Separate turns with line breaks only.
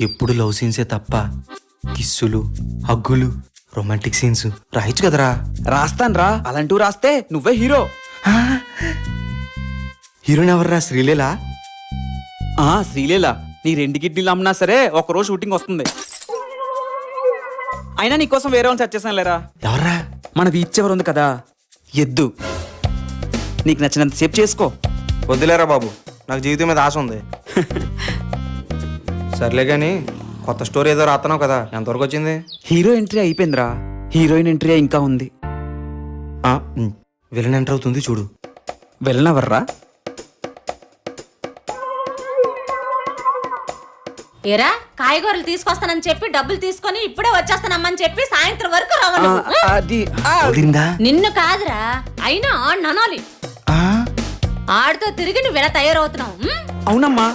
ఎప్పుడు లవ్ సీన్సే తప్ప కిస్సులు హగ్గులు romantic scenes రాయొచ్చు కదరా.
రాస్తాను రా, అలాంటివి రాస్తే నువ్వే హీరో.
హీరోయిన్ ఎవర్రా? శ్రీలీల?
శ్రీలీల. నీ 2 కిడ్నీలు అమ్మినా సరే ఒకరోజు షూటింగ్ వస్తుంది. అయినా నీకోసం వేరే వాళ్ళని సెర్చ్ చేశాను లేరా.
ఎవర్రా?
మన బీచ్ ఎవరు ఉంది కదా, ఎద్దు. నీకు నచ్చినంత సేపు చేసుకో.
వద్దులేరా బాబు, నాకు జీవితం మీద ఆశ ఉంది. సర్లే కానీ కొత్త స్టోరీ ఏదో రాస్తున్నావు కదా, ఎంతవరకు వచ్చింది?
హీరో ఎంట్రీ అయిపోయిందిరా, హీరోయిన్ ఎంట్రీ ఇంకా ఉంది.
విలన్ ఎంటర్ అవుతుంది చూడు.
వెళ్ళనవర్రా.
ఏరా, కాయగూరలు తీసుకొస్తానని చెప్పి డబ్బులు తీసుకొని ఇప్పుడే వచ్చేస్తానమ్మని చెప్పి సాయంత్రం వరకు రావాలి.
అది
వదిలిందా?
నిన్ను కాదురా, అయినా ఆడిని అనాలి. ఆడితో తిరిగి నువ్వు ఇలా తయారవుతున్నావు.
అవునమ్మా.